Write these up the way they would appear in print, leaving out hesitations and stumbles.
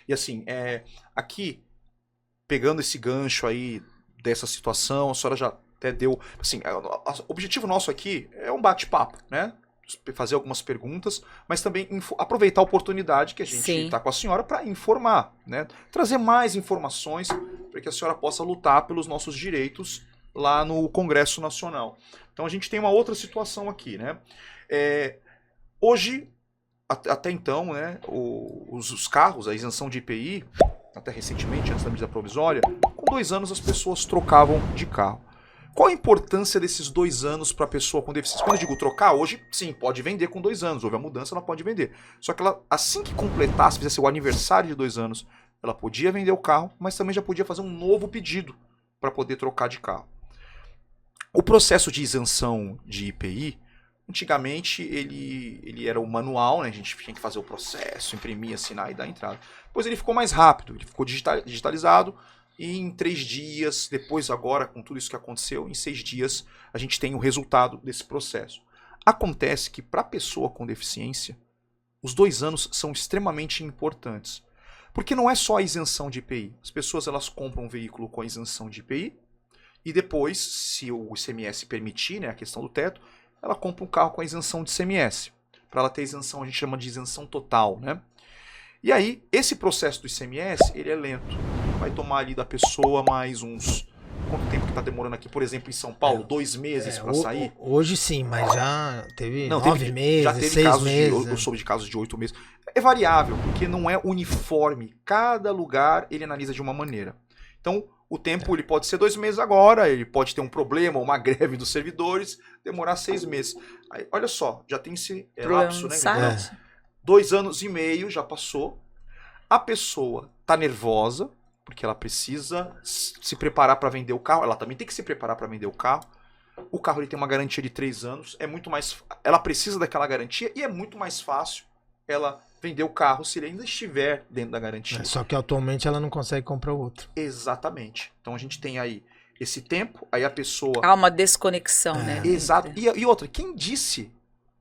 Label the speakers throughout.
Speaker 1: E assim, aqui, pegando esse gancho aí dessa situação, a senhora já até deu. Assim, o objetivo nosso aqui é um bate-papo, né? Fazer algumas perguntas, mas também aproveitar a oportunidade que a gente
Speaker 2: Sim.
Speaker 1: está com a senhora para informar, né? Trazer mais informações para que a senhora possa lutar pelos nossos direitos lá no Congresso Nacional. Então a gente tem uma outra situação aqui, né? Hoje, até então, né, os carros, a isenção de IPI, até recentemente, antes da medida provisória, com 2 anos as pessoas trocavam de carro. Qual a importância desses 2 anos para a pessoa com deficiência? Quando eu digo trocar, hoje, sim, pode vender com 2 anos. Houve a mudança, ela pode vender. Só que ela, assim que completasse, fizesse o aniversário de 2 anos, ela podia vender o carro, mas também já podia fazer um novo pedido para poder trocar de carro. O processo de isenção de IPI, antigamente ele era o manual, né? A gente tinha que fazer o processo, imprimir, assinar e dar entrada. Depois ele ficou mais rápido, ele ficou digitalizado e em 3 dias, depois agora com tudo isso que aconteceu, em 6 dias a gente tem o resultado desse processo. Acontece que para a pessoa com deficiência, os 2 anos são extremamente importantes. Porque não é só a isenção de IPI. As pessoas elas compram um veículo com a isenção de IPI e depois, se o ICMS permitir, né, a questão do teto, ela compra um carro com a isenção de ICMS. Para ela ter isenção, a gente chama de isenção total, né? E aí, esse processo do ICMS, ele é lento. Vai tomar ali da pessoa mais uns... Quanto tempo que está demorando aqui? Por exemplo, em São Paulo, 2 meses para sair?
Speaker 3: Hoje sim, mas já teve
Speaker 1: Não,
Speaker 3: 9 meses,
Speaker 1: já teve
Speaker 3: 6
Speaker 1: casos
Speaker 3: meses.
Speaker 1: eu soube de casos de 8 meses. É variável, porque não é uniforme. Cada lugar ele analisa de uma maneira. Então, o tempo ele pode ser 2 meses agora, ele pode ter um problema, uma greve dos servidores, demorar 6 meses. Aí, olha só, já tem esse lapso, né? 2 anos e meio já passou. A pessoa tá nervosa, porque ela precisa se preparar para vender o carro. Ela também tem que se preparar para vender o carro. O carro ele tem uma garantia de 3 anos. É muito mais. Ela precisa daquela garantia e é muito mais fácil ela vender o carro se ele ainda estiver dentro da garantia.
Speaker 3: Só que atualmente ela não consegue comprar outro.
Speaker 1: Exatamente. Então a gente tem aí esse tempo, aí a pessoa...
Speaker 2: Há uma desconexão, né?
Speaker 1: Exato. E outra, quem disse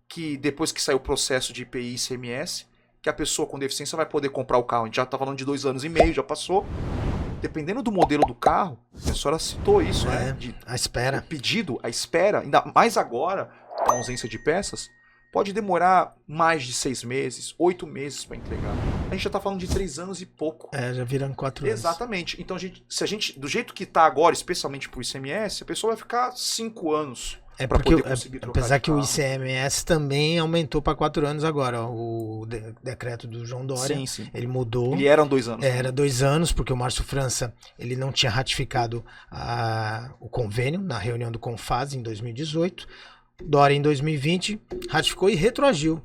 Speaker 1: que depois que sair o processo de IPI e ICMS, que a pessoa com deficiência vai poder comprar o carro? A gente já tá falando de 2 anos e meio, já passou. Dependendo do modelo do carro, a senhora citou isso, né?
Speaker 3: A espera.
Speaker 1: O pedido, a espera, ainda mais agora, com a ausência de peças, pode demorar mais de 6 meses, 8 meses para entregar. A gente já tá falando de 3 anos e pouco.
Speaker 3: Já viram 4 anos.
Speaker 1: Exatamente. Então, se a gente, do jeito que tá agora, especialmente pro ICMS, a pessoa vai ficar 5 anos para poder conseguir trocar
Speaker 3: apesar
Speaker 1: de
Speaker 3: que
Speaker 1: carro.
Speaker 3: o ICMS também aumentou para 4 anos agora, ó, o decreto do João Dória.
Speaker 1: Sim, sim.
Speaker 3: Ele mudou.
Speaker 1: Ele era 2 anos.
Speaker 3: Era 2 anos, porque o Márcio França ele não tinha ratificado o convênio na reunião do CONFAS em 2018. Dória em 2020 ratificou e retroagiu.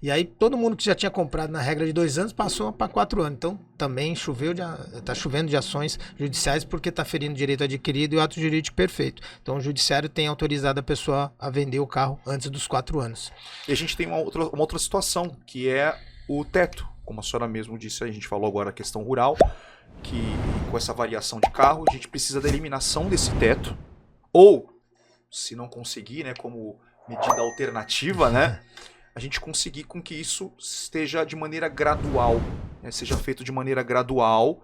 Speaker 3: E aí todo mundo que já tinha comprado na regra de 2 anos passou para 4 anos. Então também está chovendo de ações judiciais porque está ferindo o direito adquirido e o ato jurídico perfeito. Então o judiciário tem autorizado a pessoa a vender o carro antes dos 4 anos.
Speaker 1: E a gente tem uma outra situação, que é o teto. Como a senhora mesmo disse, a gente falou agora a questão rural, que com essa variação de carro, a gente precisa da eliminação desse teto. Ou, se não conseguir, né, como medida alternativa, né, a gente conseguir com que isso esteja de maneira gradual, né, seja feito de maneira gradual,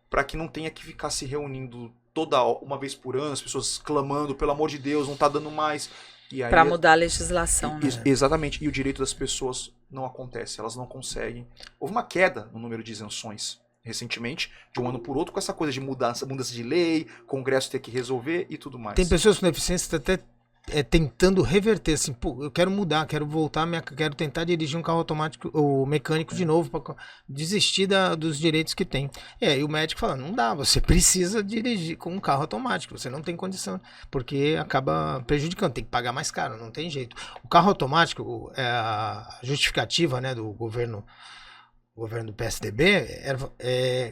Speaker 1: para que não tenha que ficar se reunindo uma vez por ano, as pessoas clamando, pelo amor de Deus, não está dando mais.
Speaker 2: Para mudar a legislação, né?
Speaker 1: Exatamente, e o direito das pessoas não acontece, elas não conseguem. Houve uma queda no número de isenções recentemente, de um ano por outro, com essa coisa de mudança de lei, Congresso ter que resolver e tudo mais.
Speaker 3: Tem pessoas com deficiência até tentando reverter, assim, pô, eu quero mudar, quero voltar, quero tentar dirigir um carro automático ou mecânico de novo, para desistir dos direitos que tem. E aí o médico fala, não dá, você precisa dirigir com um carro automático, você não tem condição, porque acaba prejudicando, tem que pagar mais caro, não tem jeito. O carro automático, a justificativa, né, do governo do PSDB,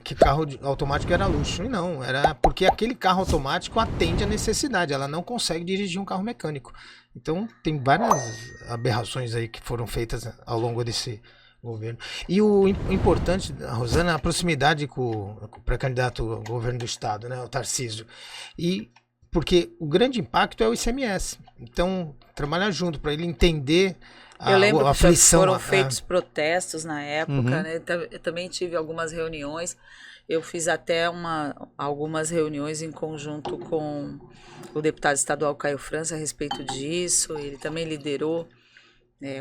Speaker 3: que carro automático era luxo. E não, era porque aquele carro automático atende a necessidade, ela não consegue dirigir um carro mecânico. Então, tem várias aberrações aí que foram feitas ao longo desse governo. E o importante, Rosana, é a proximidade com o pré-candidato ao governo do estado, né, o Tarcísio. Porque o grande impacto é o ICMS. Então, trabalhar junto para ele entender
Speaker 2: Eu lembro que
Speaker 3: aflição,
Speaker 2: foram feitos protestos na época, né? Eu também tive algumas reuniões. Eu fiz até algumas reuniões em conjunto com o deputado estadual Caio França a respeito disso. Ele também liderou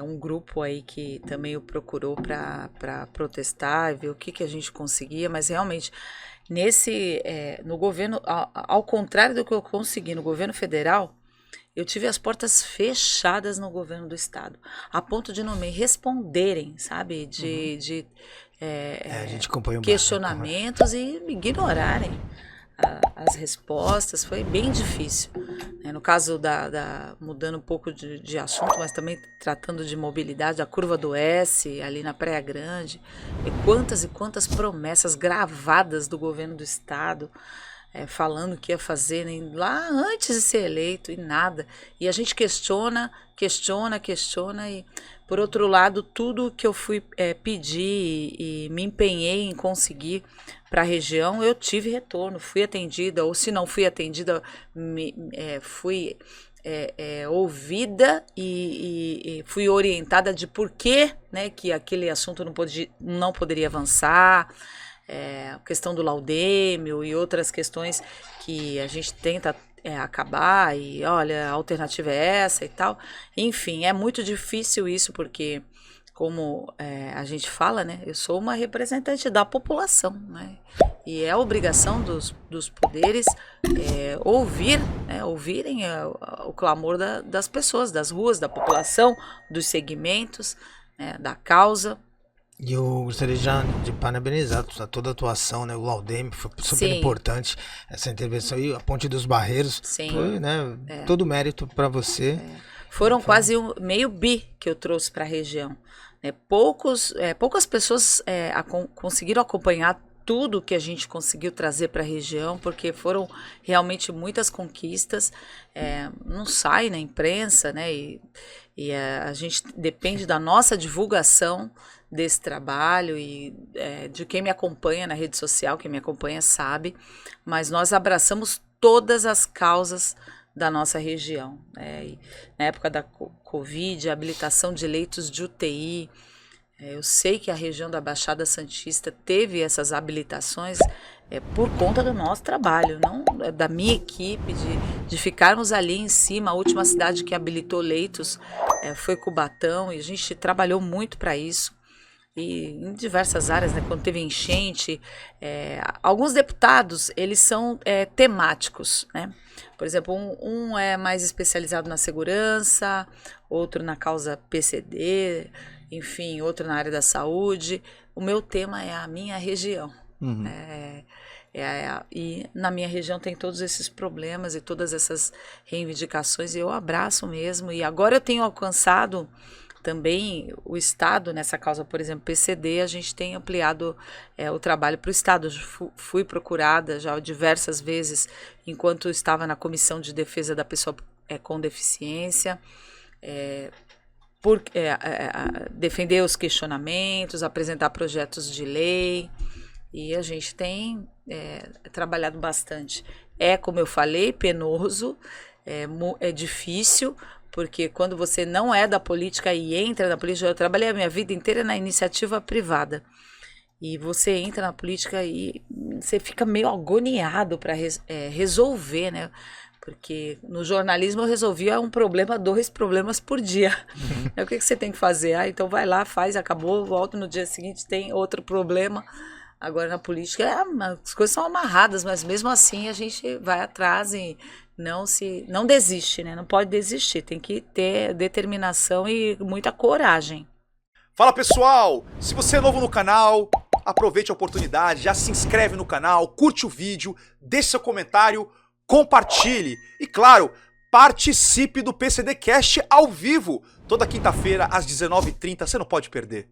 Speaker 2: um grupo aí que também o procurou para protestar e ver o que a gente conseguia, mas realmente no governo, ao contrário do que eu consegui no governo federal, eu tive as portas fechadas no governo do estado, a ponto de não me responderem, sabe,
Speaker 3: a gente acompanhou
Speaker 2: questionamentos e me ignorarem as respostas. Foi bem difícil. No caso mudando um pouco de assunto, mas também tratando de mobilidade, a curva do S, ali na Praia Grande, e quantas promessas gravadas do governo do estado, falando que ia fazer lá antes de ser eleito e nada. E a gente questiona e, por outro lado, tudo que eu fui pedir e me empenhei em conseguir para a região, eu tive retorno, fui atendida, ou se não fui atendida, fui ouvida e fui orientada de por que, né, que aquele assunto não poderia avançar. A questão do laudêmio e outras questões que a gente tenta acabar, e olha, a alternativa é essa e tal. Enfim, é muito difícil isso, porque como a gente fala, né, eu sou uma representante da população, né, e é obrigação dos poderes ouvirem o clamor das pessoas, das ruas, da população, dos segmentos, né, da causa.
Speaker 3: E eu gostaria já de parabenizar toda a atuação, né? O laudêmio foi super importante, essa intervenção, e a Ponte dos Barreiros.
Speaker 2: Sim.
Speaker 3: Foi, né? Todo mérito para você.
Speaker 2: Foram quase meio bi que eu trouxe para a região. Poucas pessoas conseguiram acompanhar tudo que a gente conseguiu trazer para a região, porque foram realmente muitas conquistas. Não sai na imprensa, né? E a gente depende da nossa divulgação desse trabalho e de quem me acompanha na rede social, quem me acompanha sabe, mas nós abraçamos todas as causas da nossa região. E na época da Covid, a habilitação de leitos de UTI, eu sei que a região da Baixada Santista teve essas habilitações por conta do nosso trabalho, não da minha equipe, de ficarmos ali em cima. A última cidade que habilitou leitos foi Cubatão, e a gente trabalhou muito para isso. E em diversas áreas, né, quando teve enchente, alguns deputados, eles são temáticos, né? Por exemplo, um é mais especializado na segurança, outro na causa PCD, enfim, outro na área da saúde. O meu tema é a minha região. Uhum. E na minha região tem todos esses problemas e todas essas reivindicações, e eu abraço mesmo. E agora eu tenho alcançado também o Estado nessa causa, por exemplo, PCD, a gente tem ampliado o trabalho para o Estado. Fui procurada já diversas vezes, enquanto estava na Comissão de Defesa da Pessoa com Deficiência, defender os questionamentos, apresentar projetos de lei, e a gente tem trabalhado bastante. Como eu falei, penoso, é difícil, porque quando você não é da política e entra na política, eu trabalhei a minha vida inteira na iniciativa privada, e você entra na política e você fica meio agoniado para resolver, né? Porque no jornalismo eu resolvia 2 problemas por dia. Uhum. O que você tem que fazer? Então vai lá, faz, acabou, volta no dia seguinte, tem outro problema. Agora na política as coisas são amarradas, mas mesmo assim a gente vai atrás e não desiste, né? Não pode desistir, tem que ter determinação e muita coragem.
Speaker 1: Fala pessoal, se você é novo no canal, aproveite a oportunidade, já se inscreve no canal, curte o vídeo, deixe seu comentário, compartilhe e, claro, participe do PCD Cast ao vivo, toda quinta-feira às 19h30, você não pode perder.